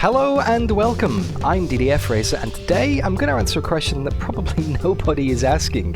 Hello and welcome, I'm DDF Racer, and today I'm going to answer a question that probably nobody is asking.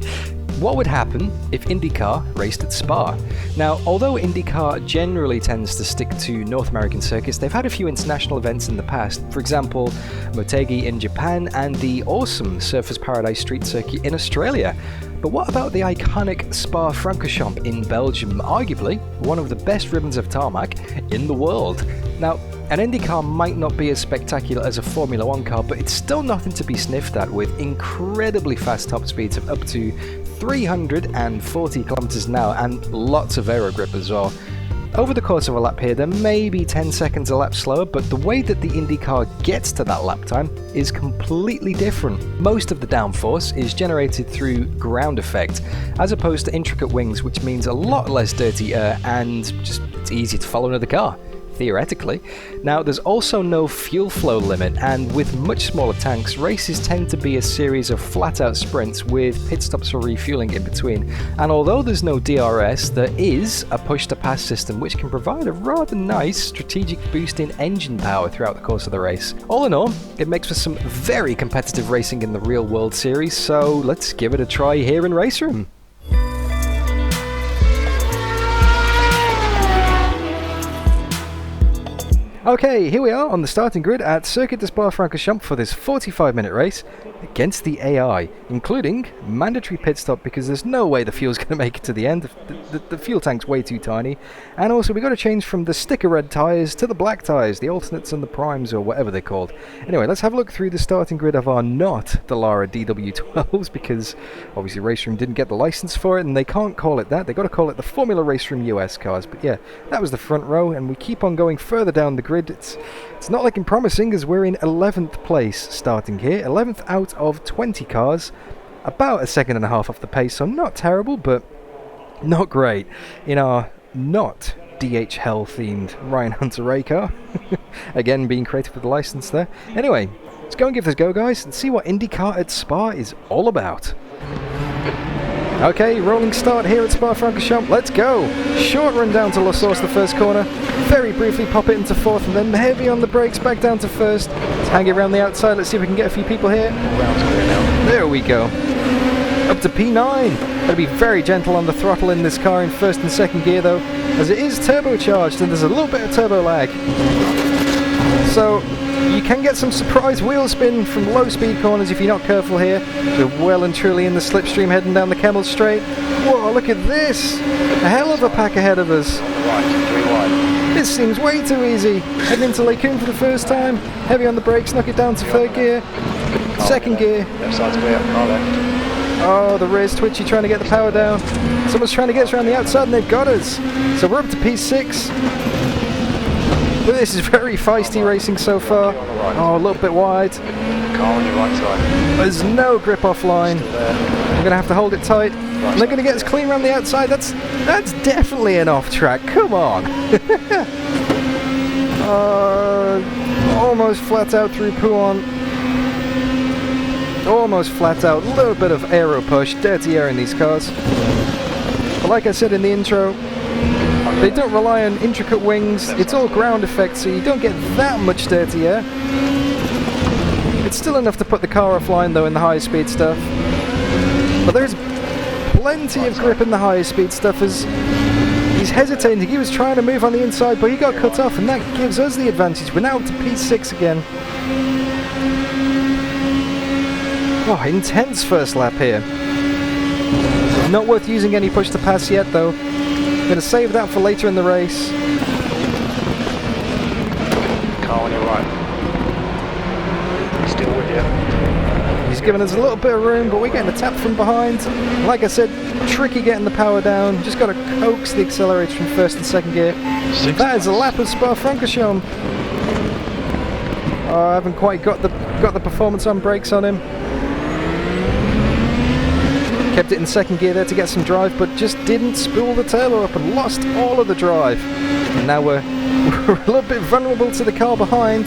What would happen if Indycar raced at Spa? Now, although Indycar generally tends to stick to North American circuits, they've had a few international events in the past. For example, Motegi in Japan and the awesome Surfers Paradise Street Circuit in Australia. But what about the iconic Spa-Francorchamps in Belgium, arguably one of the best ribbons of tarmac in the world? Now, an Indycar might not be as spectacular as a Formula 1 car, but it's still nothing to be sniffed at, with incredibly fast top speeds of up to 340 kilometers an hour and lots of aero grip as well. Over the course of a lap here, there may be 10 seconds a lap slower, but the way that the Indycar gets to that lap time is completely different. Most of the downforce is generated through ground effect, as opposed to intricate wings, which means a lot less dirty air and just it's easy to follow another car. Theoretically. Now, there's also no fuel flow limit, and with much smaller tanks, races tend to be a series of flat-out sprints with pit stops for refueling in between. And although there's no DRS, there is a push-to-pass system which can provide a rather nice strategic boost in engine power throughout the course of the race. All in all, it makes for some very competitive racing in the Real World Series, so let's give it a try here in RaceRoom. Okay, here we are on the starting grid at Circuit de Spa-Francorchamps for this 45-minute race against the AI, including mandatory pit stop because there's no way the fuel's going to make it to the end. The fuel tank's way too tiny. And also we got to change from the sticker red tyres to the black tyres, the alternates and the primes or whatever they're called. Anyway, let's have a look through the starting grid of our not the Lara DW12s because obviously RaceRoom didn't get the license for it and they can't call it that. They got to call it the Formula RaceRoom US cars. But yeah, that was the front row, and we keep on going further down the grid. It's not looking promising as we're in 11th place starting here, 11th out of 20 cars, about a second and a half off the pace, so not terrible but not great in our not DHL themed Ryan Hunter Ray car. Again, being creative with the license there. Anyway, let's go and give this a go, guys, and see what IndyCar at Spa is all about. Okay, rolling start here at Spa-Francorchamps. Let's go! Short run down to La Source, the first corner. Very briefly pop it into fourth, and then heavy on the brakes back down to first. Let's hang it around the outside. Let's see if we can get a few people here. There we go. Up to P9. Gotta be very gentle on the throttle in this car in first and second gear though, as it is turbocharged and there's a little bit of turbo lag. So you can get some surprise wheel spin from low speed corners if you're not careful here. We're well and truly in the slipstream heading down the Kemmel Straight. Whoa, look at this! A hell of a pack ahead of us. This seems way too easy. Heading into Lake Coon for the first time. Heavy on the brakes, knock it down to third gear. Second gear. Oh, the rear's twitchy trying to get the power down. Someone's trying to get us around the outside and they've got us. So we're up to P6. But this is very feisty racing so far. Oh, a little bit wide. There's no grip offline. I'm going to have to hold it tight. And they're going to get us clean around the outside. That's definitely an off track. Come on. Almost flat out through Pouan. Almost flat out. A little bit of aero push. Dirty air in these cars. But like I said in the intro, they don't rely on intricate wings, it's all ground effect, so you don't get that much dirty air. It's still enough to put the car offline though in the higher speed stuff. But there's plenty of grip in the higher speed stuff as he's hesitating. He was trying to move on the inside, but he got cut off, and that gives us the advantage. We're now up to P6 again. Oh, intense first lap here. Not worth using any push to pass yet though. Going to save that for later in the race. Car on your right. Still with you. He's given us a little bit of room, but we're getting a tap from behind. Like I said, tricky getting the power down. Just got to coax the accelerator from first and second gear. That is a lap of Spa-Francorchamps. Oh, I haven't quite got the performance on brakes on him. Kept it in second gear there to get some drive, but just didn't spool the turbo up and lost all of the drive. And now we're a little bit vulnerable to the car behind.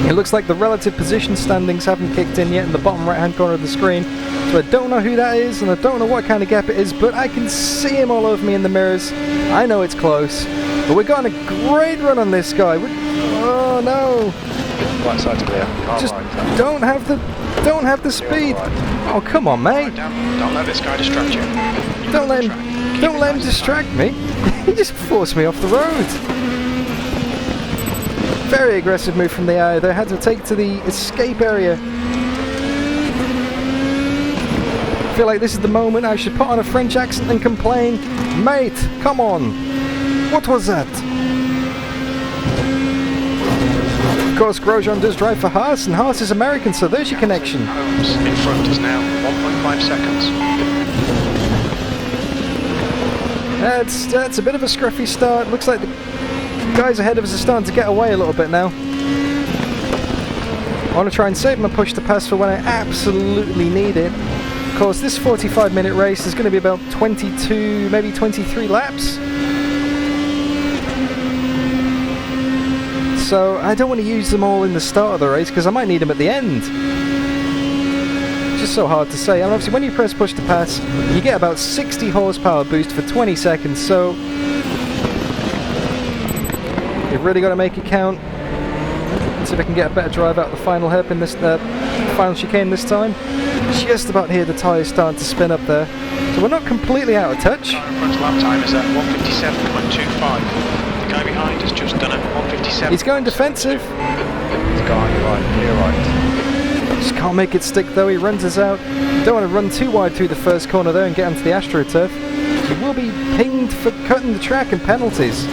It looks like the relative position standings haven't kicked in yet in the bottom right hand corner of the screen. So I don't know who that is and I don't know what kind of gap it is, but I can see him all over me in the mirrors. I know it's close. But we're getting a great run on this guy. Oh no! Right side's clear. Car Just right. don't have the speed. Right. Oh come on, mate! Don't let this guy distract you. Don't let him distract me. He just forced me off the road. Very aggressive move from the AI. They had to take to the escape area. I feel like this is the moment I should put on a French accent and complain. Mate, come on. What was that? Of course, Grosjean does drive for Haas, and Haas is American, so there's your connection. Holmes in front is now 1.5 seconds. That's a bit of a scruffy start. Looks like the guys ahead of us are starting to get away a little bit now. I want to try and save my push to pass for when I absolutely need it. Of course, this 45-minute race is going to be about 22, maybe 23 laps. So I don't want to use them all in the start of the race because I might need them at the end. It's just so hard to say. And obviously when you press push to pass, you get about 60 horsepower boost for 20 seconds. So you've really got to make it count. Let's see if I can get a better drive out of the final hairpin this final chicane this time. Just about here the tyres starting to spin up there. So we're not completely out of touch. Front lap time is at 1:57.25. The guy behind has just done a 1:57. He's going defensive. He's going right, clear right. Just can't make it stick though, he runs us out. Don't want to run too wide through the first corner there and get onto the AstroTurf. He will be pinged for cutting the track and penalties.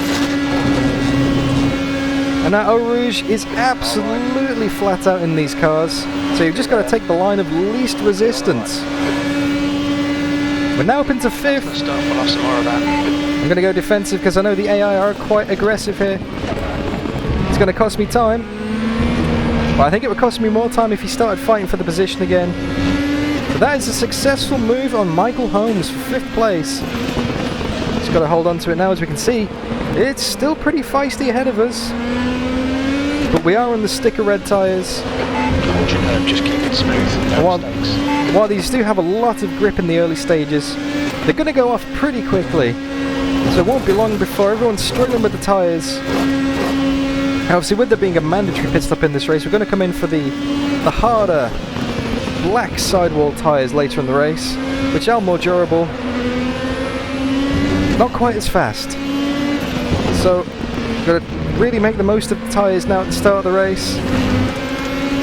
And that Eau Rouge is absolutely flat out in these cars, so you've just got to take the line of least resistance. We're now up into 5th. I'm going to go defensive because I know the AI are quite aggressive here. It's going to cost me time, but I think it would cost me more time if he started fighting for the position again. So that is a successful move on Michael Holmes for 5th place. Just got to hold on to it now. As we can see, it's still pretty feisty ahead of us, but we are on the sticker red tyres. Just keep it smooth. While these do have a lot of grip in the early stages, they're going to go off pretty quickly. So it won't be long before everyone's struggling with the tyres. Obviously, with there being a mandatory pit stop in this race, we're going to come in for the harder black sidewall tyres later in the race, which are more durable. Not quite as fast. So, got to really make the most of the tyres now at the start of the race.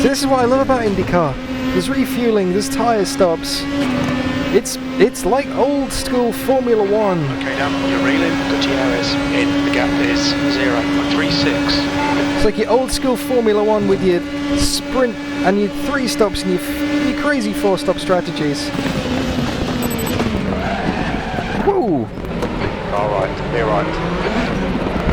So this is what I love about IndyCar. There's refueling, there's tyre stops. It's like old school Formula 1. Okay, down, you're reeling, Gutierrez in, the gap is 0.36. It's like your old school Formula 1 with your sprint and your 3 stops and your crazy 4-stop strategies. Whoa! All right, clear right.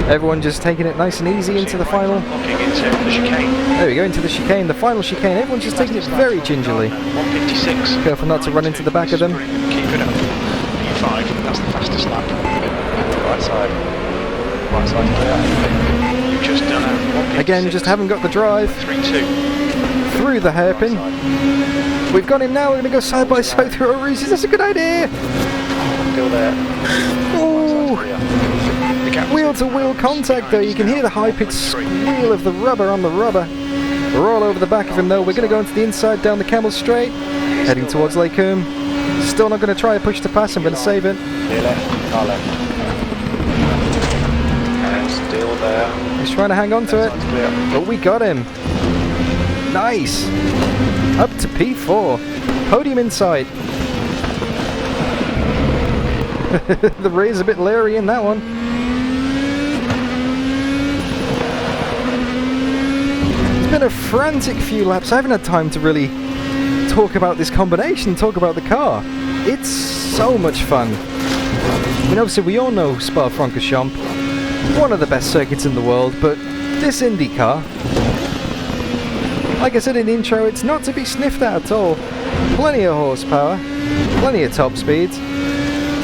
Everyone just taking it nice and easy into the final. Looking into the chicane. There we go, into the chicane, the final chicane. Everyone's just taking it very gingerly. 1:56. Careful not to run into the back of them. Keep it up. P5, that's the fastest lap. Right side. Right side clear. You've just done a 1:56. Again, just haven't got the drive. 3-2. Through the hairpin. We've got him now, we're going to go side by side through Eau Rouge. Is this a good idea? Still there. Ooh. Wheel-to-wheel contact though, you can hear the high-pitched squeal of the rubber on the rubber. We're all over the back of him though. We're going to go into the inside down the Camel Straight, heading towards Lake Coombe. Still not going to try a push to pass, I'm going to save it. Clear left, car left. And still there. He's trying to hang on to it, but we got him. Nice! Up to P4. Podium inside. The rear's a bit leery in that one. It's been a frantic few laps. I haven't had time to really talk about this combination, talk about the car. It's so much fun. I mean, obviously we all know Spa-Francorchamps, one of the best circuits in the world, but this IndyCar, like I said in the intro, it's not to be sniffed at all. Plenty of horsepower, plenty of top speed,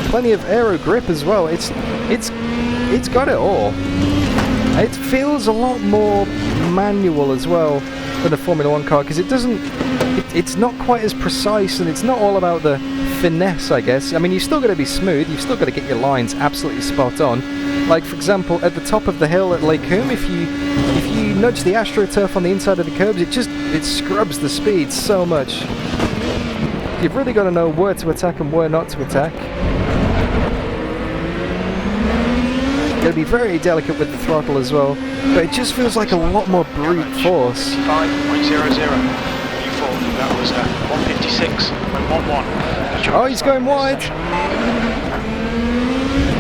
plenty of aero grip as well. It's got it all. It feels a lot more manual as well than a Formula 1 car, because it doesn't... It's not quite as precise, and it's not all about the finesse, I guess. I mean, you've still got to be smooth, you've still got to get your lines absolutely spot on. Like, for example, at the top of the hill at Lake Coombe, if you nudge the AstroTurf on the inside of the curbs, it scrubs the speed so much. You've really got to know where to attack and where not to attack. You've got to be very delicate with the throttle as well, but it just feels like a lot more brute force. 5.00. That was 156 and 1-1. Oh, he's going wide.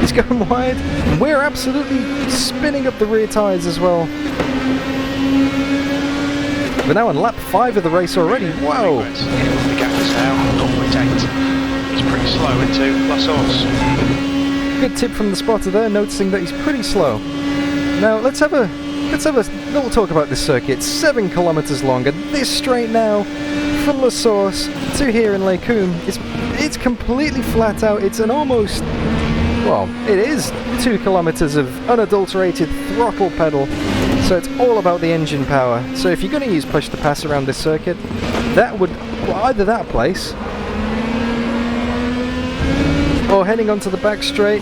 He's going wide. And we're absolutely spinning up the rear tyres as well. We're now on lap 5 of the race already. Whoa. The gap is now 0.8. He's pretty slow into La Source. Good tip from the spotter there, noticing that he's pretty slow. Now let's have a little talk about this circuit. 7 kilometers long, and this straight now from La Source to here in Lake Coombe, it's completely flat out. It's an almost, well, it is 2 kilometers of unadulterated throttle pedal. So it's all about the engine power. So if you're going to use push to pass around this circuit, that would, well, either that place or heading onto the back straight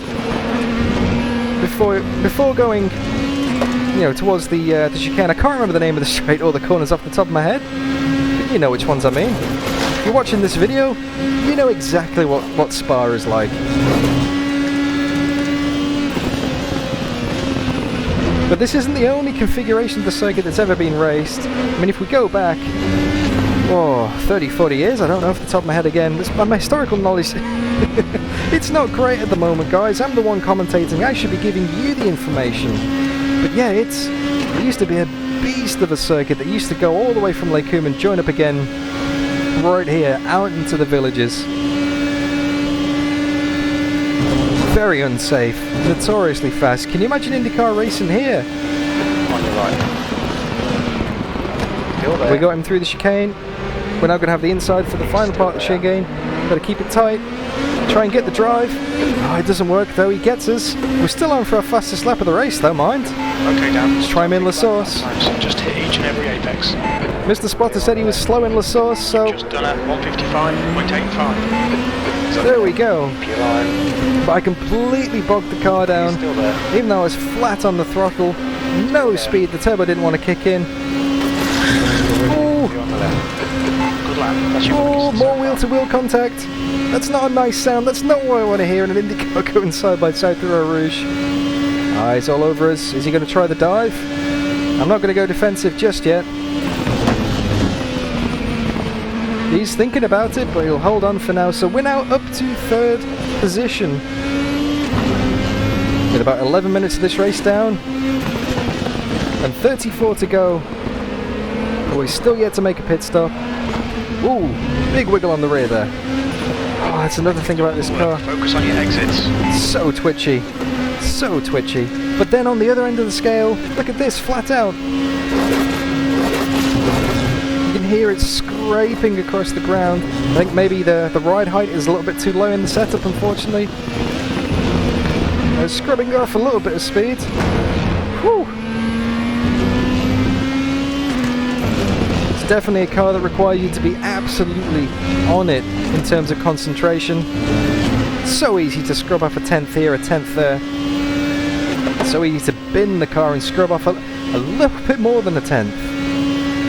before going, you know, towards the chicane. I can't remember the name of the straight or the corners off the top of my head. But you know which ones I mean. If you're watching this video, you know exactly what Spa is like. But this isn't the only configuration of the circuit that's ever been raced. I mean, if we go back, 30, 40 years, I don't know off the top of my head again. My historical knowledge, it's not great at the moment, guys. I'm the one commentating. I should be giving you the information. But yeah, it used to be a beast of a circuit that used to go all the way from Lake Coombe and join up again right here, out into the villages. Very unsafe, notoriously fast. Can you imagine IndyCar racing here? On your right. Still there. We got him through the chicane. We're now going to have the inside for the final part of the chicane. Got to keep it tight. Try and get the drive. Oh, it doesn't work though. He gets us. We're still on for our fastest lap of the race, don't mind. Okay, Dan. Let's try him in La Source. Just hit each and every apex. Mr. Spotter said he was slow in La Source, so Just done at 155.85. there we go. Pure line. But I completely bogged the car down. Still there. Even though I was flat on the throttle, no speed. The turbo didn't want to kick in. Ooh. You're on the left. Good lap. That's your Oh, quickest more so wheel to wheel contact. That's not a nice sound. That's not what I want to hear in an IndyCar going side by side through Eau Rouge. Eyes all over us. Is he going to try the dive? I'm not going to go defensive just yet. He's thinking about it, but he'll hold on for now. So we're now up to 3rd position. With about 11 minutes of this race down. And 34 to go. But we're still yet to make a pit stop. Ooh, big wiggle on the rear there. Oh, that's another thing about this car. Focus on your exits. So twitchy. So twitchy. But then on the other end of the scale, look at this, flat out. You can hear it scraping across the ground. I think maybe the ride height is a little bit too low in the setup, unfortunately. Scrubbing off a little bit of speed. Whew. It's definitely a car that requires you to be absolutely on it in terms of concentration. So easy to scrub off a 10th here, a 10th there. So easy to bin the car and scrub off a little bit more than a 10th.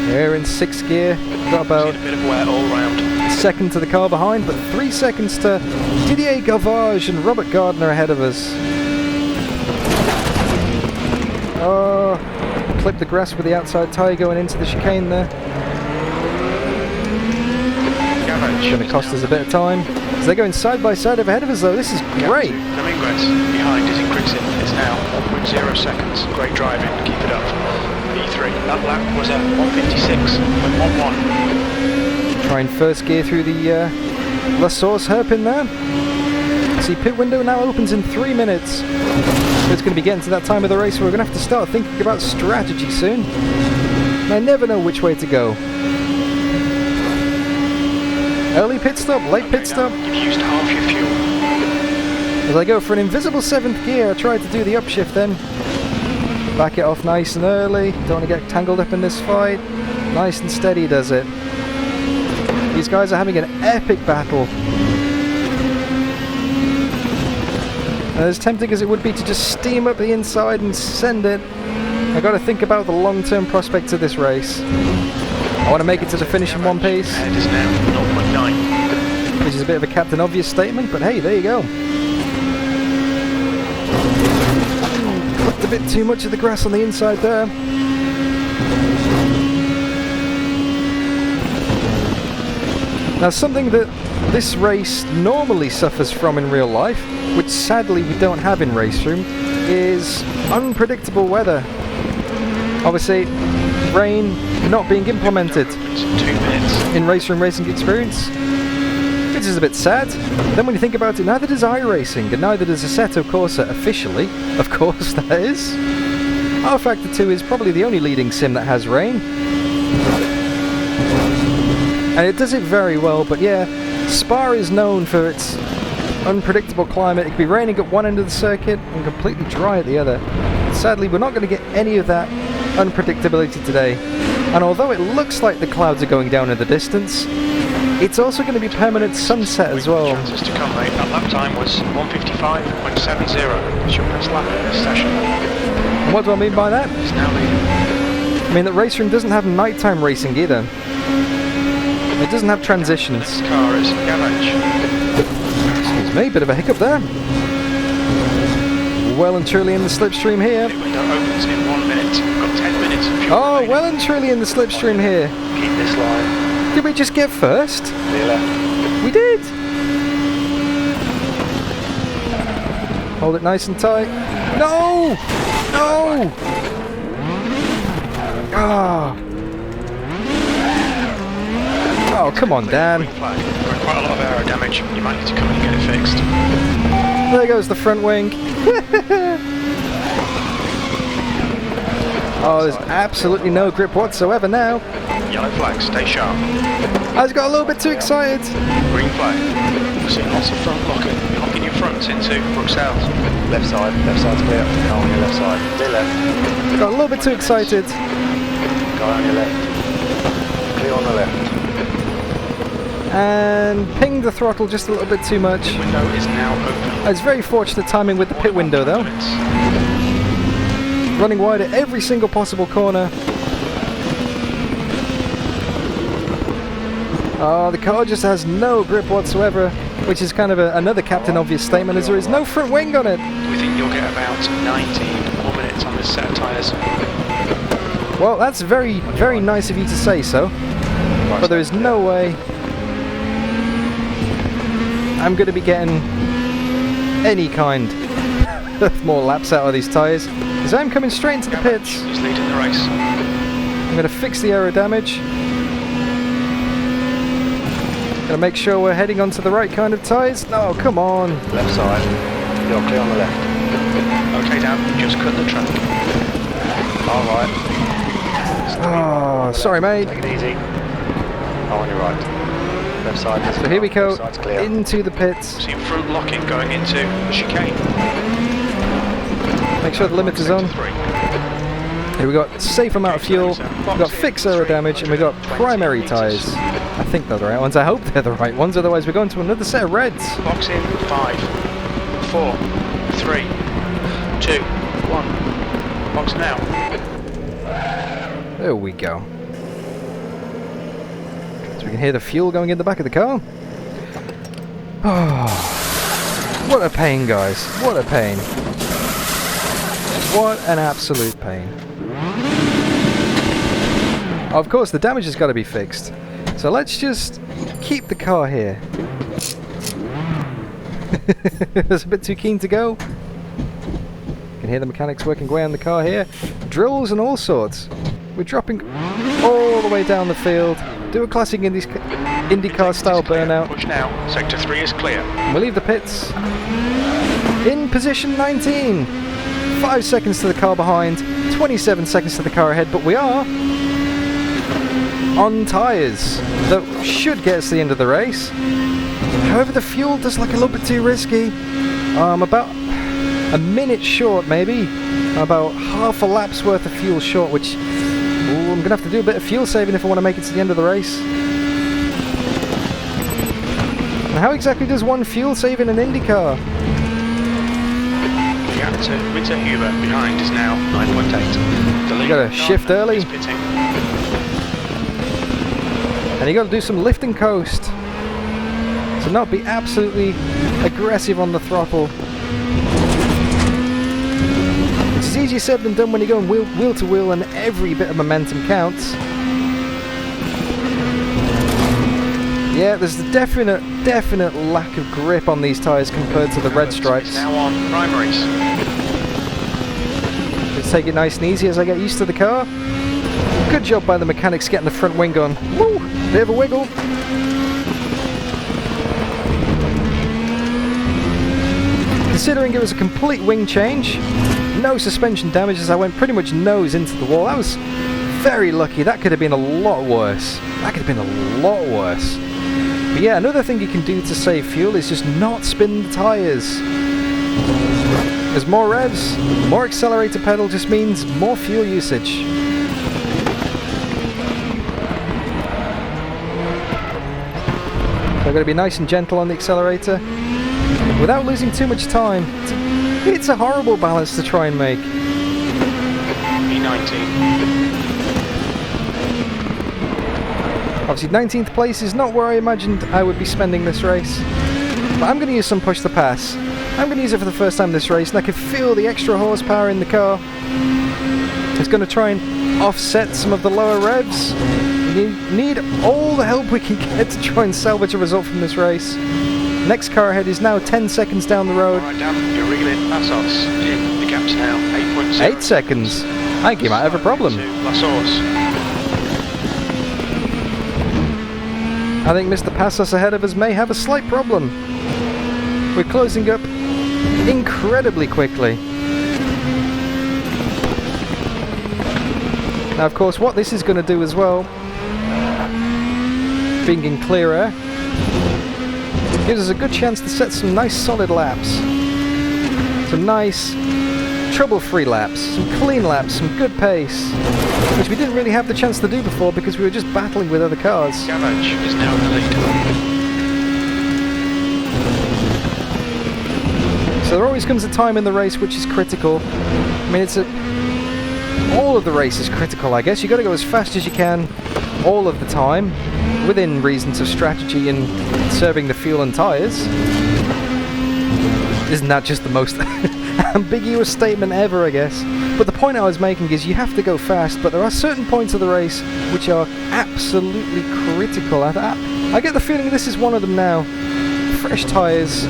We're in 6th gear. Got about a bit of wear all round. second to the car behind, but 3 seconds to Didier Gavage and Robert Gardner ahead of us. Oh, clip the grass with the outside tyre going into the chicane there. Going to cost us a bit of time. So they're going side by side over ahead of us though. This is great. Dominguez behind is increasing. It's now 1.0 seconds. Great driving. Keep it up. E3. That lap was at 156.11. Trying first gear through the La Source hairpin there. See, pit window now opens in 3 minutes. It's going to be getting to that time of the race where we're going to have to start thinking about strategy soon. And I never know which way to go. Early pit stop, late pit stop. You've used half your fuel. As I go for an invisible 7th gear, I tried to do the upshift then. Back it off nice and early. Don't want to get tangled up in this fight. Nice and steady does it. These guys are having an epic battle. And as tempting as it would be to just steam up the inside and send it, I got to think about the long-term prospects of this race. I want to make it to the finish in one piece. It is now 0.9. Which is a bit of a Captain Obvious statement, but hey, there you go. Looked a bit too much of the grass on the inside there. Now, something that this race normally suffers from in real life, which sadly we don't have in RaceRoom, is unpredictable weather. Obviously, rain not being implemented in RaceRoom Racing Experience, which is a bit sad. Then when you think about it, neither does iRacing, and neither does Assetto Corsa officially, of course that is. R-Factor 2 is probably the only leading sim that has rain. And it does it very well, but yeah, Spa is known for its unpredictable climate. It could be raining at one end of the circuit and completely dry at the other. Sadly, we're not going to get any of that unpredictability today. And although it looks like the clouds are going down in the distance, it's also going to be permanent sunset as well. Chances to come, mate. That lap time was 1:55.70. It's your best lap in this session. And what do I mean by that? It's now leading. I mean that RaceRoom doesn't have nighttime racing either. It doesn't have transitions. This car is garage. Excuse me, bit of a hiccup there. Well and truly in the slipstream here. The window opens in 1 minute. We've got 10 minutes of fuel. Oh, well and truly in the slipstream here. Keep this line. Did we just get first? Clear left. We did! Hold it nice and tight. No! No! Ah! Oh, come on, Dan. We're in quite a lot of aero damage. You might need to come in and get it fixed. There goes the front wing. Oh, there's absolutely no grip whatsoever now. Yellow flag, stay sharp. I just got a little bit too excited. Green flag. We're seeing lots of front locking. You're locking your fronts into Brooks House. Left side's clear. Go on your left side. Clear left. Got a little bit too excited. Go on your left. Clear on the left. And pinged the throttle just a little bit too much. The window is now open. It's very fortunate timing with the pit window though. Running wide at every single possible corner. Oh, the car just has no grip whatsoever, which is kind of another Captain Obvious statement, as there is no front wing on it. We think you'll get about 19 more minutes on this set of tyres. Well, that's very, very nice of you to say so, but there is no way I'm going to be getting any kind of more laps out of these tyres, because I'm coming straight into the pits. He's leading the race. I'm going to fix the aero damage. Going to make sure we're heading onto the right kind of tyres. No, come on. Left side. You're clear on the left. Okay, Dan, just cut the track. Alright. Oh, sorry, mate. Take it easy. On your right. Left side. So here we go, into the pits. See front locking going into the chicane. Make sure the limiter's on. Here we got safe amount of fuel, we've got fixed aero damage, and we've got primary tyres. I think they're the right ones, I hope they're the right ones, otherwise we're going to another set of reds. Box in 5, 4, 3, 2, 1. Box now. There we go. So we can hear the fuel going in the back of the car. Oh, what a pain, guys. What a pain. What an absolute pain. Of course, the damage has got to be fixed. So let's just keep the car here. It's a bit too keen to go. You can hear the mechanics working away on the car here. Drills and all sorts. We're dropping all the way down the field. Do a classic IndyCar style burnout. Push now. Sector 3 is clear. We'll leave the pits. In position 19. 5 seconds to the car behind. 27 seconds to the car ahead. But we are on tyres that should get us to the end of the race. However, the fuel does look a little bit too risky. I'm about a minute short maybe. About half a lap's worth of fuel short, which I'm going to have to do a bit of fuel saving if I want to make it to the end of the race. And how exactly does one fuel save in an IndyCar? Yeah, so Winter Huber behind is now 9.8. You got to shift early. Pitting. And you got to do some lift and coast. So not be absolutely aggressive on the throttle. It's easier said than done when you're going wheel to wheel and every bit of momentum counts. Yeah, there's a definite lack of grip on these tyres compared to the red stripes. Now on primaries. Let's take it nice and easy as I get used to the car. Good job by the mechanics getting the front wing on. Woo! Bit of a wiggle. Considering it was a complete wing change, no suspension damage as I went pretty much nose into the wall. I was very lucky. That could have been a lot worse. But yeah, another thing you can do to save fuel is just not spin the tyres. There's more revs, more accelerator pedal just means more fuel usage. So I've got to be nice and gentle on the accelerator without losing too much time. It's a horrible balance to try and make. E19. Obviously 19th place is not where I imagined I would be spending this race. But I'm going to use some push to pass. I'm going to use it for the first time this race and I can feel the extra horsepower in the car. It's going to try and offset some of the lower revs. We need all the help we can get to try and salvage a result from this race. Next car ahead is now 10 seconds down the road. Right down, you're reeling Passos. The gap's now 8.0. 8 seconds. I think he might have a problem. I think Mr. Passos ahead of us may have a slight problem. We're closing up incredibly quickly. Now of course what this is going to do as well, being in clear air, gives us a good chance to set some nice solid laps. Some nice trouble-free laps, some clean laps, some good pace, which we didn't really have the chance to do before because we were just battling with other cars. Gavage is now in the lead. So there always comes a time in the race which is critical. I mean, all of the race is critical, I guess. You've got to go as fast as you can all of the time, within reasons of strategy and conserving the fuel and tyres. Isn't that just the most ambiguous statement ever, I guess? But the point I was making is you have to go fast, but there are certain points of the race which are absolutely critical. I get the feeling this is one of them now. Fresh tyres,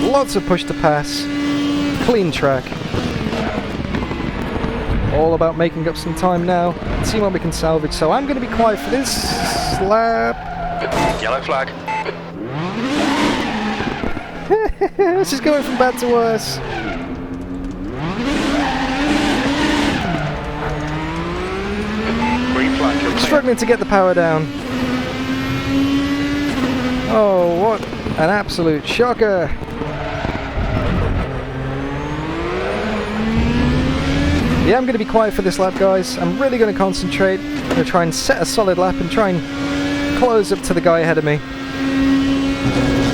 lots of push to pass, clean track. All about making up some time now, see what we can salvage. So I'm going to be quiet for this lap. Yellow flag. This is going from bad to worse. Green flag. You're Struggling to get the power down. Oh, what an absolute shocker. Yeah, I'm going to be quiet for this lap, guys. I'm really going to concentrate. I'm going to try and set a solid lap and try and close up to the guy ahead of me.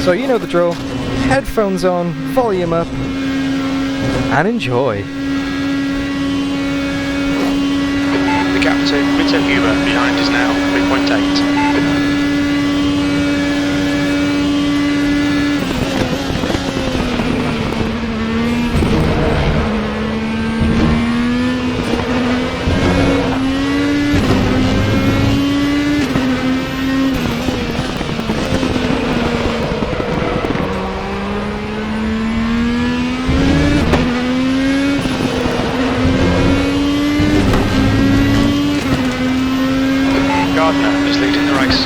So you know the drill. Headphones on, volume up, and enjoy. The gap to Winter Huber behind is now 3.8. Is leading the race.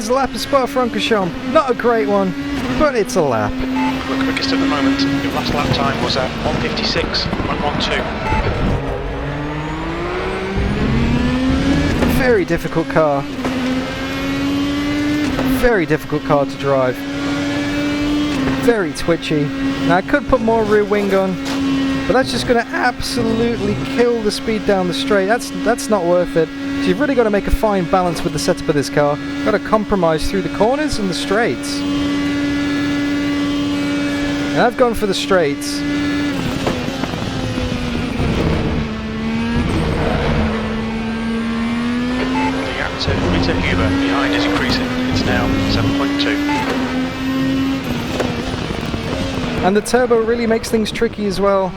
There's a lap of Spa-Francorchamps. Not a great one, but it's a lap. The quickest at the moment. Your last lap time was at 1:56.12. Very difficult car. Very difficult car to drive. Very twitchy. Now I could put more rear wing on, but that's just going to absolutely kill the speed down the straight. That's not worth it. So you've really got to make a fine balance with the setup of this car. Got to compromise through the corners and the straights. And I've gone for the straights. The gap to Motegi behind is increasing. It's now 7.2. And the turbo really makes things tricky as well.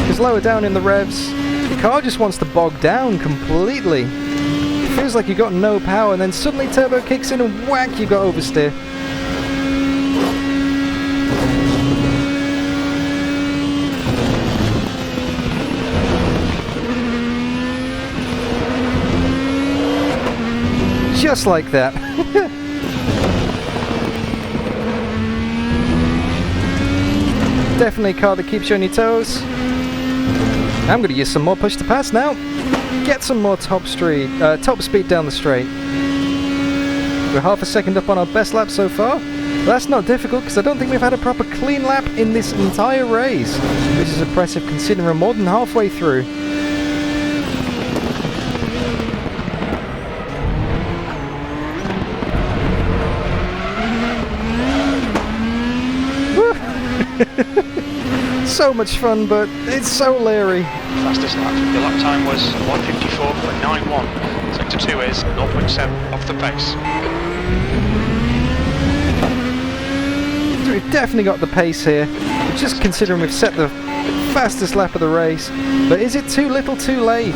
Because lower down in the revs, the car just wants to bog down completely. It feels like you've got no power, and then suddenly turbo kicks in and whack, you got oversteer. Just like that. Definitely a car that keeps you on your toes. I'm going to use some more push to pass now. Get some more top speed down the straight. We're half a second up on our best lap so far. But that's not difficult because I don't think we've had a proper clean lap in this entire race, which is impressive considering we're more than halfway through. So much fun, but it's so leery. Fastest lap. Your lap time was 1:54.91. Sector 2 is 0.7 off the pace. So we've definitely got the pace here. Just considering we've set the fastest lap of the race. But is it too little too late?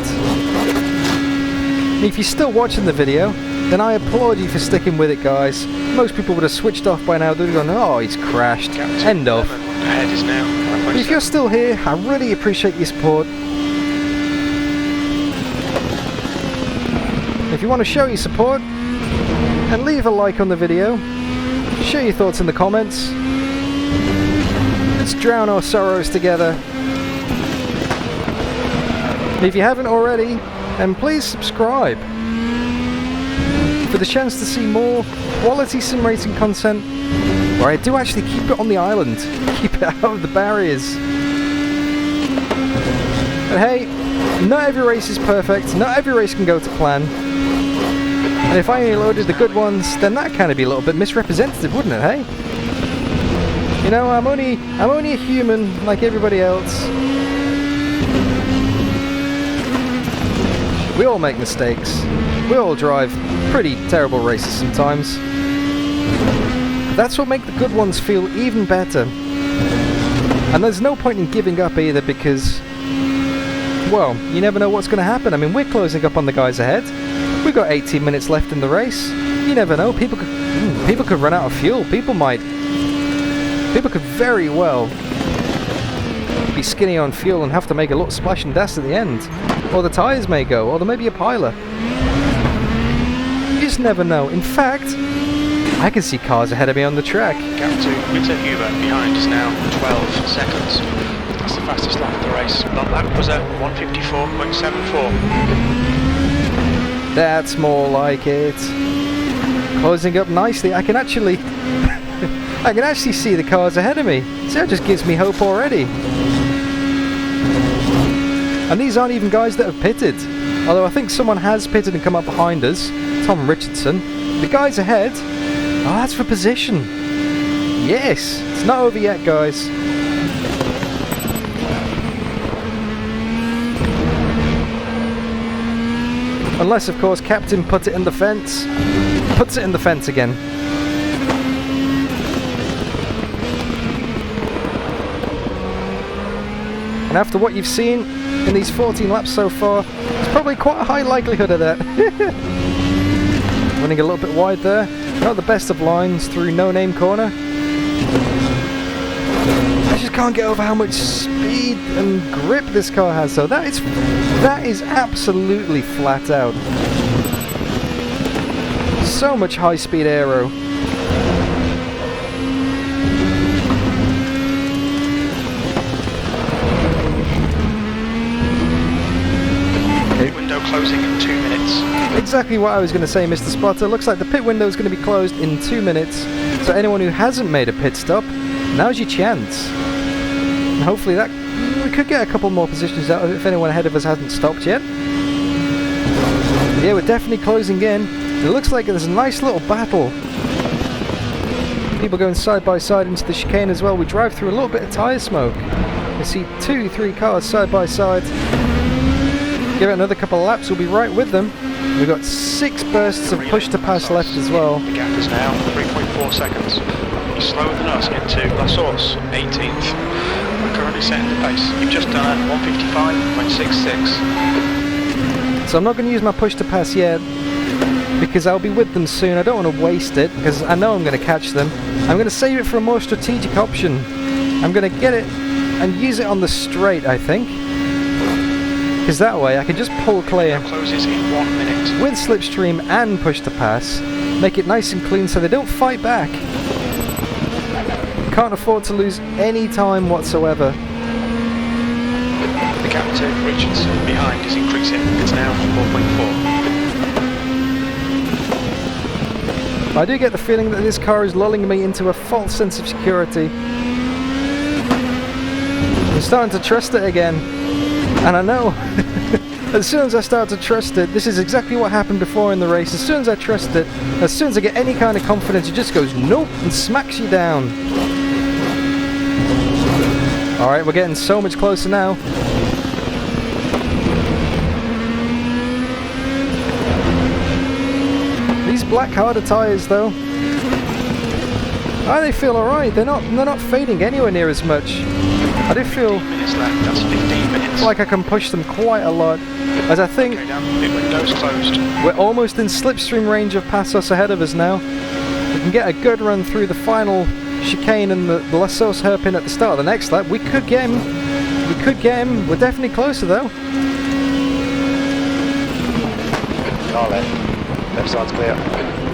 If you're still watching the video, then I applaud you for sticking with it, guys. Most people would have switched off by now. They'd have gone, oh, he's crashed. End of. Ahead is now. But if you're still here, I really appreciate your support. If you want to show your support, and leave a like on the video, share your thoughts in the comments. Let's drown our sorrows together. And if you haven't already, then please subscribe for the chance to see more quality sim racing content where I do actually keep it on the island, keep it out of the barriers. But hey, not every race is perfect, not every race can go to plan. And if I only loaded the good ones, then that kind of be a little bit misrepresentative, wouldn't it, hey? You know, I'm only a human like everybody else. We all make mistakes. We all drive pretty terrible races sometimes. That's what makes the good ones feel even better. And there's no point in giving up either because, well, you never know what's going to happen. I mean, we're closing up on the guys ahead. We've got 18 minutes left in the race. You never know. People could run out of fuel. People could very well be skinny on fuel and have to make a little splash and dash at the end. Or the tyres may go, or there may be a pilot. You just never know. In fact, I can see cars ahead of me on the track. Gap to Motegi behind is now 12 seconds. That's the fastest lap of the race. That lap was at 1:54.74. That's more like it. Closing up nicely. I can actually I can actually see the cars ahead of me. So that just gives me hope already. And these aren't even guys that have pitted. Although I think someone has pitted and come up behind us. Tom Richardson. The guys ahead. Oh, that's for position. Yes. It's not over yet, guys. Unless, of course, Captain puts it in the fence. Puts it in the fence again. And after what you've seen in these 14 laps so far, there's probably quite a high likelihood of that. Running a little bit wide there. Not the best of lines through no name corner. Let's just can't get over how much speed and grip this car has. So that is absolutely flat out. So much high-speed aero. Window closing in 2 minutes. Exactly what I was going to say, Mr. Spotter. Looks like the pit window is going to be closed in 2 minutes. So anyone who hasn't made a pit stop, now's your chance. And hopefully that we could get a couple more positions out if anyone ahead of us hasn't stopped yet. But yeah, we're definitely closing in. It looks like there's a nice little battle. People going side by side into the chicane as well. We drive through a little bit of tyre smoke. You see 2-3 cars side by side. Give it another couple of laps, we'll be right with them. We've got 6 bursts of push to pass left as well. The gap is now 3.4 seconds. You're slower than us into La Source, 18th. We're currently setting the pace. You've just done at 155.66. So I'm not going to use my push to pass yet, because I'll be with them soon. I don't want to waste it, because I know I'm going to catch them. I'm going to save it for a more strategic option. I'm going to get it and use it on the straight, I think. Because that way I can just pull clear closes in 1 minute. with slipstream and push to pass. Make it nice and clean so they don't fight back. Can't afford to lose any time whatsoever. The gap to Richardson behind is increasing. It's now 4.4. I do get the feeling that this car is lulling me into a false sense of security. I'm starting to trust it again. And I know, as soon as I start to trust it, this is exactly what happened before in the race. As soon as I trust it, as soon as I get any kind of confidence, it just goes nope and smacks you down. Alright, we're getting so much closer now. These black harder tyres though, they feel alright. They're not fading anywhere near as much. I do feel minutes left, that's 15 minutes. like I can push them quite a lot, as I think Okay, the window's closed. we're almost in slipstream range of Passos ahead of us now. We can get a good run through the final chicane and the La Source hairpin at the start of the next lap. We could get him. We're definitely closer though. Car left. Left side's clear.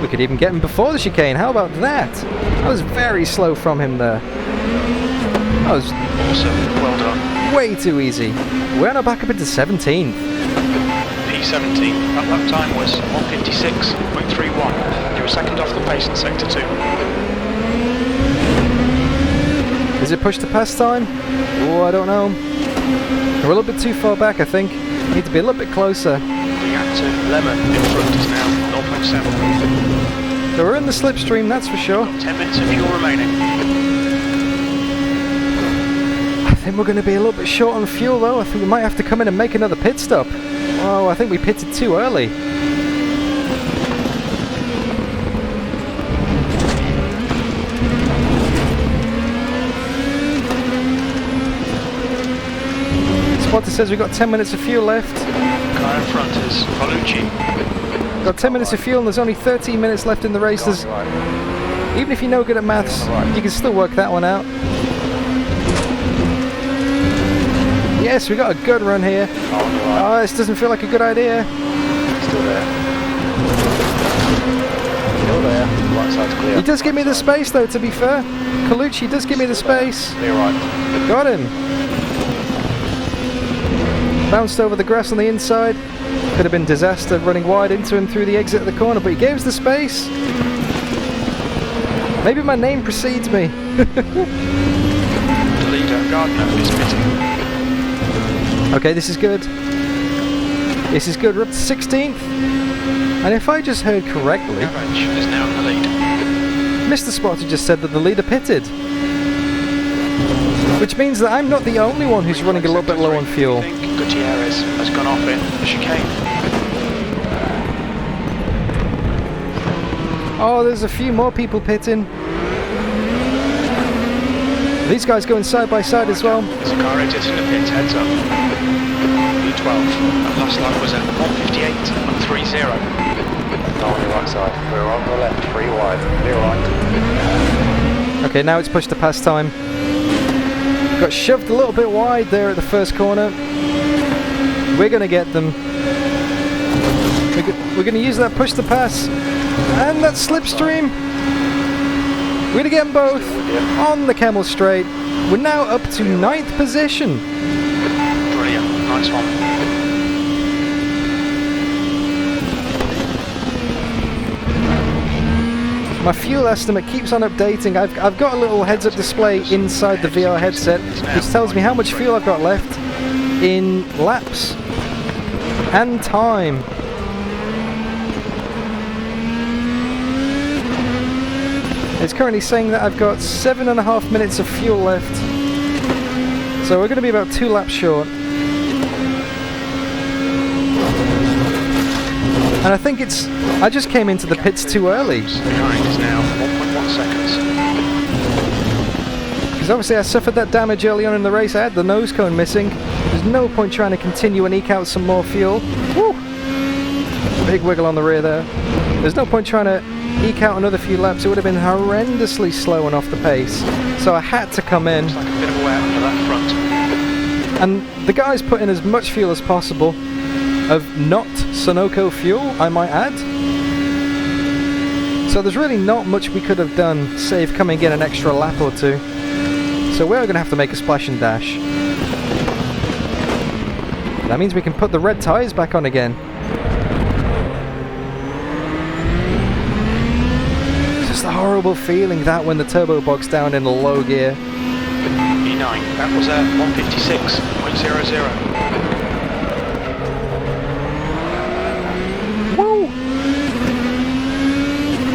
We could even get him before the chicane. How about that? That was very slow from him there. That was Awesome, well done. way too easy. We're now back up into 17th. P17, that lap time was 156.31. You were second off the pace in sector 2. Is it push to pass time? Oh, I don't know. We're a little bit too far back, I think. We need to be a little bit closer. The active Lemon in front is now 0.7. So we're in the slipstream, that's for sure. 10 minutes of fuel remaining. I think we're going to be a little bit short on fuel though. I think we might have to come in and make another pit stop. Oh, I think we pitted too early. Spotter says we've got 10 minutes of fuel left. Car in front is Colucci. Got 10 minutes of fuel and there's only 13 minutes left in the race. Even if you're no good at maths, you can still work that one out. Yes, we got a good run here. Oh, this doesn't feel like a good idea. Still there. Still there. Right side's clear. He does give me the space though, to be fair. Colucci does give me the space. Clear right. Got him. Bounced over the grass on the inside. Could have been disaster running wide into him through the exit of the corner, but he gave us the space. Maybe my name precedes me. The leader, Gardner, is pitting. Okay, this is good. This is good. We're up to 16th. And if I just heard correctly, Garage is now in the lead. Mr. Spotter just said that the leader pitted. Which means that I'm not the only one who's running a little bit low on fuel. I think Gutierrez has gone off in the chicane. Oh, there's a few more people pitting. These guys going side by side as well. There's a car exiting the pit, heads up. B12, that last lap was at 158.30. On the right side, we're on the left, 3 wide, clear right. Okay, now it's push to pass time. Got shoved a little bit wide there at the first corner. We're going to get them. We're going to use that push to pass and that slipstream. We're going to get them both on the Camel Straight. We're now up to 9th position. Brilliant, nice one. My fuel estimate keeps on updating. I've got a little heads-up display inside the VR headset which tells me how much fuel I've got left in laps and time. It's currently saying that I've got 7.5 minutes of fuel left. So we're going to be about 2 laps short. And I think I just came into the pits too early. Behind is now 1.1 seconds. Because obviously I suffered that damage early on in the race. I had the nose cone missing. There's no point trying to continue and eke out some more fuel. Woo! Big wiggle on the rear there. There's no point trying to eke out another few laps. It would have been horrendously slow and off the pace. So I had to come in. Looks like a bit of a way out for that front. And the guys put in as much fuel as possible. Of not Sunoco fuel, I might add. So there's really not much we could have done, save coming in an extra lap or two. So we're going to have to make a splash and dash. That means we can put the red tyres back on again. It's just a horrible feeling that when the turbo bogs down in a low gear. E9, that was at 156.00.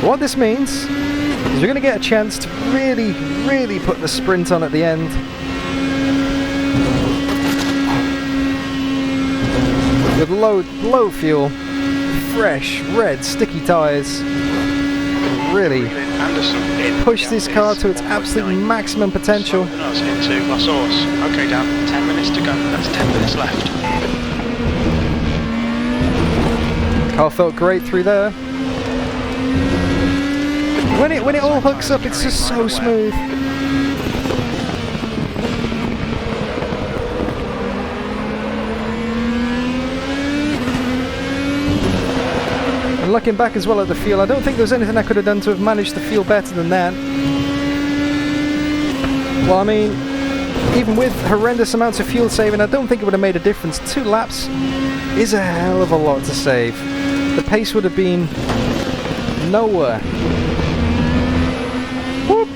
What this means is we're going to get a chance to really put the sprint on at the end. With low fuel, fresh, red, sticky tyres. Really push this car to its absolute maximum potential. Into La Source. Okay, Dan, 10 minutes to go. That's 10 minutes left. Car felt great through there. When it all hooks up, it's just so smooth. And looking back as well at the fuel, I don't think there was anything I could have done to have managed the fuel better than that. Well, I mean, even with horrendous amounts of fuel saving, I don't think it would have made a difference. 2 laps is a hell of a lot to save. The pace would have been nowhere. Whoop.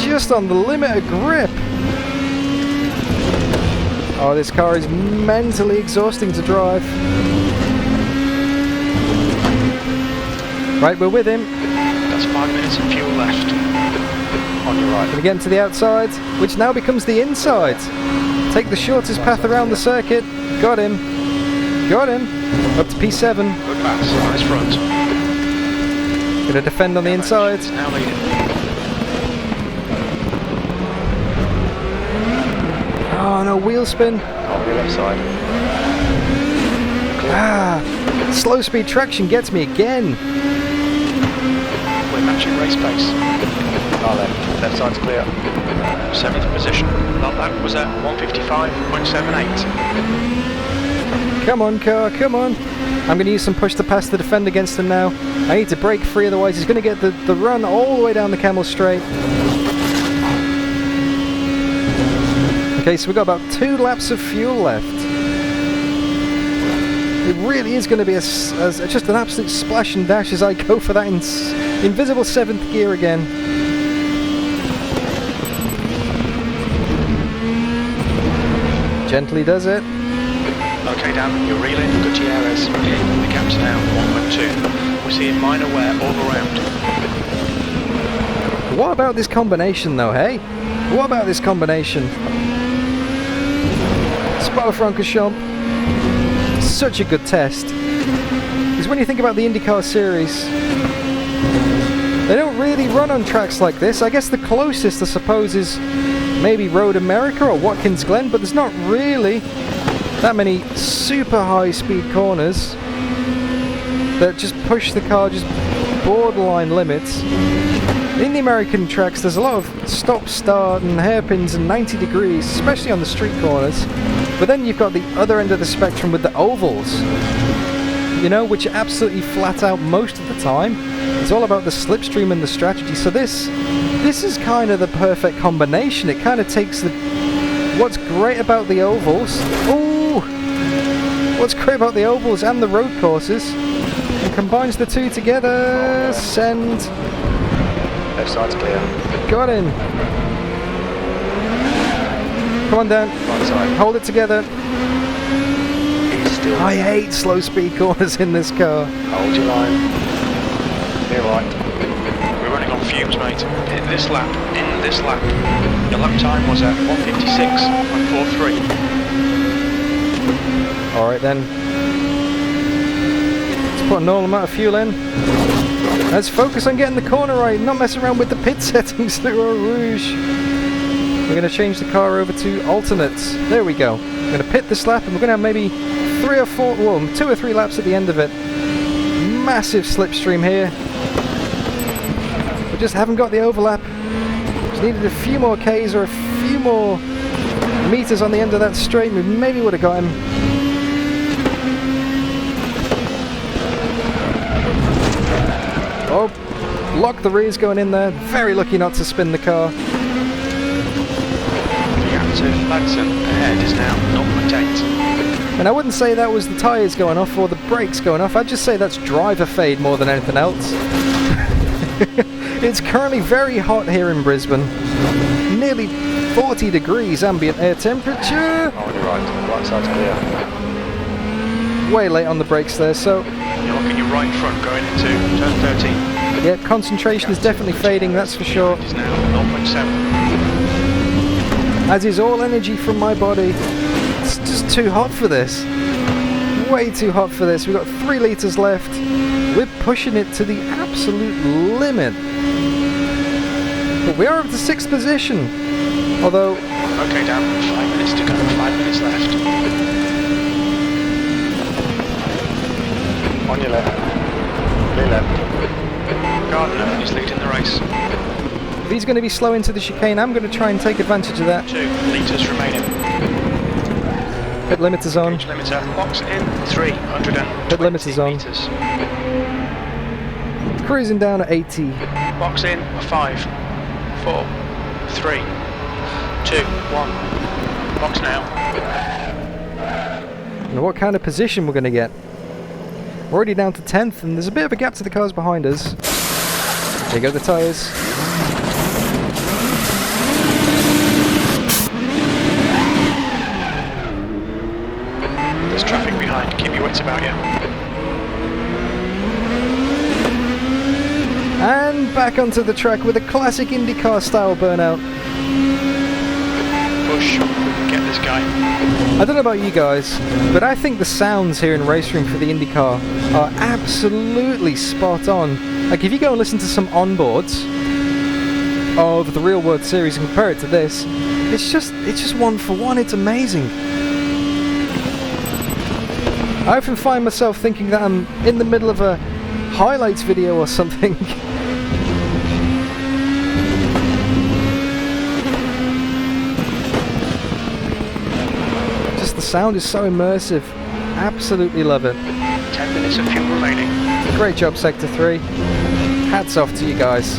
Just on the limit of grip. Oh, this car is mentally exhausting to drive. Right, we're with him. That's 5 minutes of fuel left. On your right. Gonna get into the outside, which now becomes the inside. Take the shortest path around the circuit. Got him. Got him. Up to P7. Good pass. Nice front. Gonna defend on the inside. Now leading. Oh no, wheel spin. On the left side. Ah, slow speed traction gets me again. We're matching race pace. Our left side's clear. 7th position. That was at 155.78. Come on, car, come on. I'm going to use some push to pass to defend against him now. I need to break free, otherwise he's going to get the run all the way down the Camel Straight. Okay, so we've got about 2 laps of fuel left. It really is going to be just an absolute splash and dash as I go for that invisible 7th gear again. Gently does it. Okay, Dan, you're reeling. Gutierrez. The gap's now 1.2. We're seeing minor wear all around. What about this combination though, hey? What about this combination? Francorchamps, such a good test. Because when you think about the Indycar series, they don't really run on tracks like this. I guess the closest, I suppose, is maybe Road America or Watkins Glen, but there's not really that many super high speed corners that just push the car just borderline limits. In the American tracks, there's a lot of stop-start and hairpins and 90 degrees, especially on the street corners. But then you've got the other end of the spectrum with the ovals, you know, which are absolutely flat out most of the time. It's all about the slipstream and the strategy. So this is kind of the perfect combination. It kind of takes what's great about the ovals. Ooh! What's great about the ovals and the road courses, and combines the two together. Send. Left side's clear. Got him. Come on, Dan. Right side. Hold it together. He's still. I hate slow speed corners in this car. Hold your line. Clear right. We're running on fumes, mate. In this lap, your lap time was at 156.43. Alright then. Let's put a normal amount of fuel in. Let's focus on getting the corner right, not mess around with the pit settings through our Rouge. We're going to change the car over to alternates. There we go. We're going to pit this lap and we're going to have maybe 2 or 3 laps at the end of it. Massive slipstream here. We just haven't got the overlap. Just needed a few more Ks or a few more meters on the end of that straight. We maybe would have got him. Oh, lock the rears going in there. Very lucky not to spin the car. The gap to Madsen ahead is now 0.8. And I wouldn't say that was the tyres going off or the brakes going off. I'd just say that's driver fade more than anything else. It's currently very hot here in Brisbane. Nearly 40 degrees ambient air temperature. Oh, on your right. Right side's clear. Way late on the brakes there, so... You're looking your right front going into turn 13. yeah, concentration is definitely fading, that's for sure. It is now 0.7. As is all energy from my body. It's just too hot for this. Way too hot for this. We've got 3 litres left. We're pushing it to the absolute limit. But we are up to 6th position. Although... okay, Dan, 5 minutes to go, 5 minutes left. On your left. Clear left. Gardner is leading the race. if he's going to be slow into the chicane, I'm going to try and take advantage of that. 2 litres remaining. Pit limiter's on. Gauge limiter, box in 320 Pit limiter's on. meters. Cruising down at 80. Box in 5, 4, 3, 2, 1. Box now. Now what kind of position we're going to get? We're already down to 10th, and there's a bit of a gap to the cars behind us. There go the tyres. There's traffic behind, keep your wits about you. And back onto the track with a classic IndyCar style burnout. Push, get this guy. I don't know about you guys, but I think the sounds here in RaceRoom for the IndyCar are absolutely spot on. Like if you go and listen to some onboards of the Real World Series and compare it to this, it's just one for one. It's amazing. I often find myself thinking that I'm in the middle of a highlights video or something. Just the sound is so immersive. Absolutely love it. 10 minutes of fuel remaining. Great job, Sector 3. Hats off to you guys.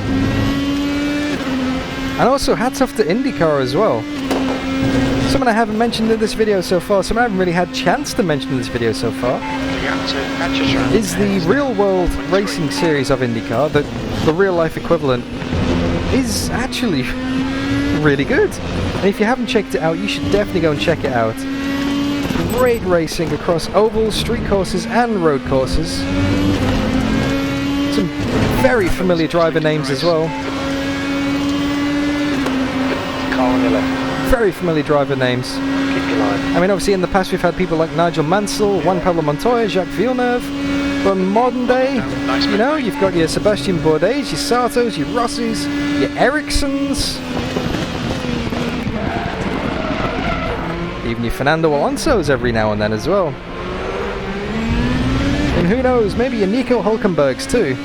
And also hats off to IndyCar as well. Someone I haven't mentioned in this video so far, someone I haven't really had a chance to mention in this video so far, is the Real World Racing Series of IndyCar. The real life equivalent is actually really good. And if you haven't checked it out, you should definitely go and check it out. Great racing across ovals, street courses and road courses. Some very familiar driver names as well. Car on your left. Very familiar driver names. Keep your line. I mean, obviously in the past we've had people like Nigel Mansell, Juan Pablo Montoya, Jacques Villeneuve, but modern day, you know, you've got your Sebastian Bourdais, your Sartos, your Rossis, your Ericssons, even your Fernando Alonso's every now and then as well. And who knows, maybe your Nico Hulkenbergs too.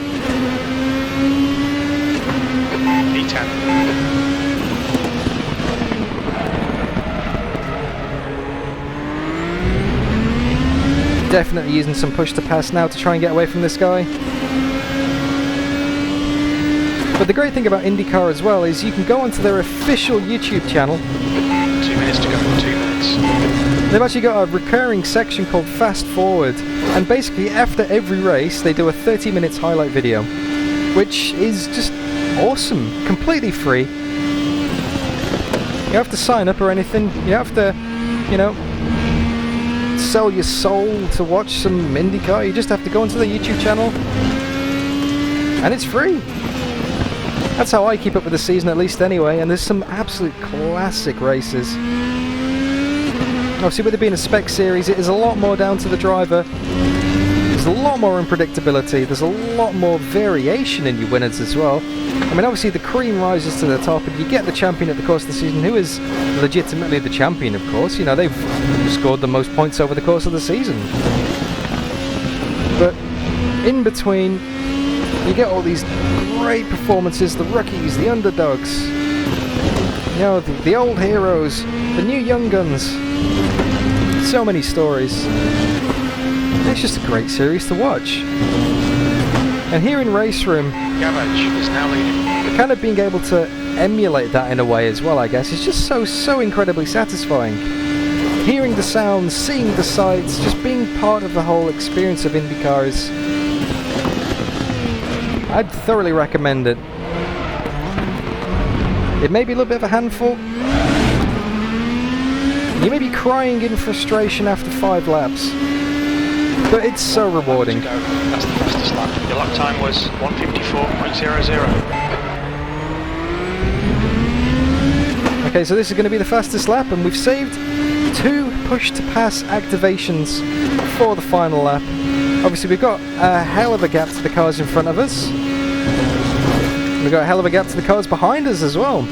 Definitely using some push to pass now to try and get away from this guy. But the great thing about IndyCar as well is you can go onto their official YouTube channel. 2 minutes to go, 2 minutes. They've actually got a recurring section called Fast Forward, and basically after every race they do a 30 minutes highlight video, which is just awesome, completely free. You don't have to sign up or anything, you don't have to, you know, sell your soul to watch some IndyCar. You just have to go onto the YouTube channel and it's free. That's how I keep up with the season, at least anyway, and there's some absolute classic races. Obviously with it being a spec series, it is a lot more down to the driver. There's a lot more unpredictability, there's a lot more variation in your winners as well. I mean, obviously the cream rises to the top and you get the champion at the course of the season, who is legitimately the champion, of course. You know, they've scored the most points over the course of the season. But in between, you get all these great performances, the rookies, the underdogs, you know, the old heroes, the new young guns. So many stories. It's just a great series to watch. And here in RaceRoom, Gavage is now leading. kind of being able to emulate that in a way as well, I guess, is just so incredibly satisfying. Hearing the sounds, seeing the sights, just being part of the whole experience of IndyCar is... I'd thoroughly recommend it. It may be a little bit of a handful. You may be crying in frustration after 5 laps. But it's so rewarding. That's the fastest lap. Your lap time was 1:54.00. Okay, so this is going to be the fastest lap, and we've saved 2 push-to-pass activations for the final lap. Obviously, we've got a hell of a gap to the cars in front of us. We've got a hell of a gap to the cars behind us as well.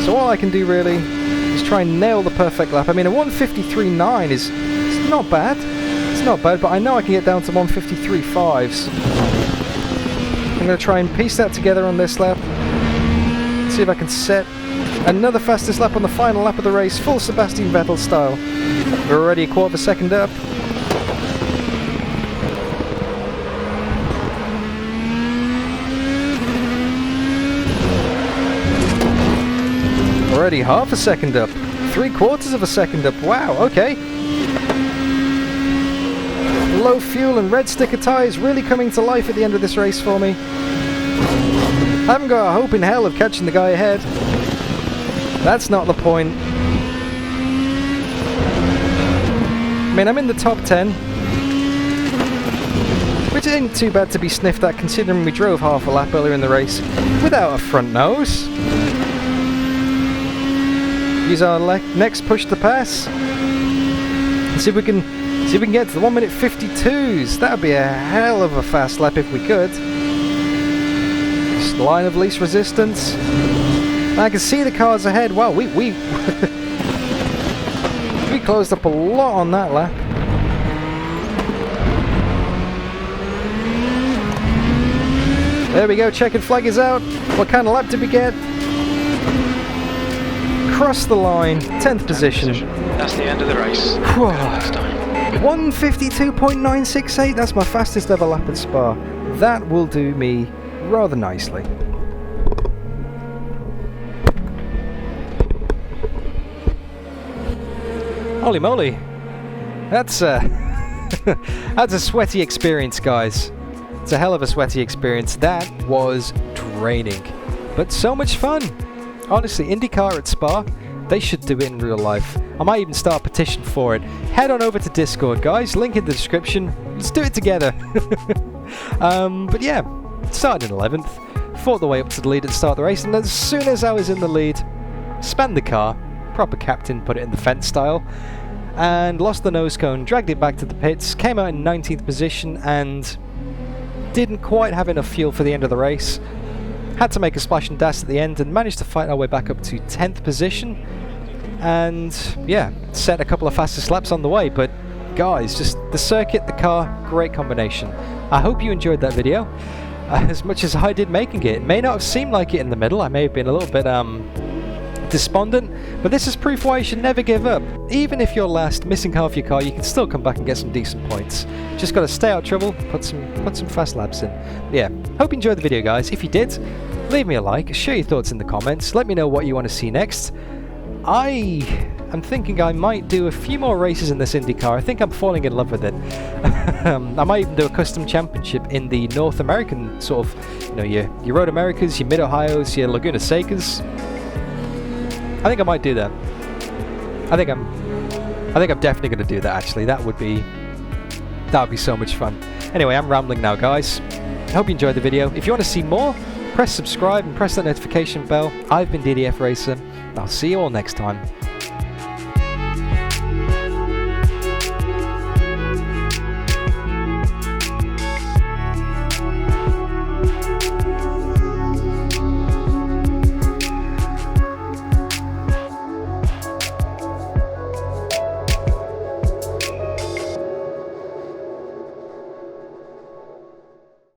So all I can do really is try and nail the perfect lap. I mean, a 1:53.9 is not bad. It's not bad, but I know I can get down to 1:53.5s. I'm going to try and piece that together on this lap. See if I can set another fastest lap on the final lap of the race, full Sebastian Vettel style. We're already a quarter of a second up. Already half a second up. 3/4 of a second up. Wow, okay. Low fuel and red sticker tyres really coming to life at the end of this race for me. I haven't got a hope in hell of catching the guy ahead. That's not the point. I mean, I'm in the top 10, which ain't too bad to be sniffed at considering we drove half a lap earlier in the race without a front nose. Use our next push to pass. And see if we can get to the 1:52s. That would be a hell of a fast lap if we could. Just line of least resistance. I can see the cars ahead. Wow, we we closed up a lot on that lap. There we go, checkered flag is out. What kind of lap did we get? Cross the line, 10th position. That's the end of the race. Last time. 1:52.968, that's my fastest ever lap at Spa. That will do me rather nicely. Holy moly, that's that's a sweaty experience, guys. It's a hell of a sweaty experience. That was draining, but so much fun. Honestly, IndyCar at Spa, they should do it in real life. I might even start a petition for it. Head on over to Discord, guys. Link in the description. Let's do it together. But yeah, started in 11th, fought the way up to the lead at the start of the race, and as soon as I was in the lead, spun the car, proper captain, put it in the fence style, and lost the nose cone, dragged it back to the pits, came out in 19th position, and didn't quite have enough fuel for the end of the race. Had to make a splash and dash at the end and managed to fight our way back up to 10th position. And yeah, set a couple of fastest laps on the way. But guys, just the circuit, the car, great combination. I hope you enjoyed that video as much as I did making it. It may not have seemed like it in the middle. I may have been a little bit despondent, but this is proof why you should never give up. Even if you're last, missing half your car, you can still come back and get some decent points. Just got to stay out of trouble, put some fast laps in. Yeah, hope you enjoyed the video, guys. If you did, leave me a like, share your thoughts in the comments, let me know what you want to see next. I'm thinking I might do a few more races in this IndyCar. I think I'm falling in love with it. I might even do a custom championship in the North American sort of, you know, your Road Americas, your Mid Ohio's, your Laguna Secas. I think I might do that. I think I'm definitely going to do that. Actually, that would be so much fun. Anyway, I'm rambling now, guys. I hope you enjoyed the video. If you want to see more, press subscribe and press that notification bell. I've been DDF Racer. I'll see you all next time.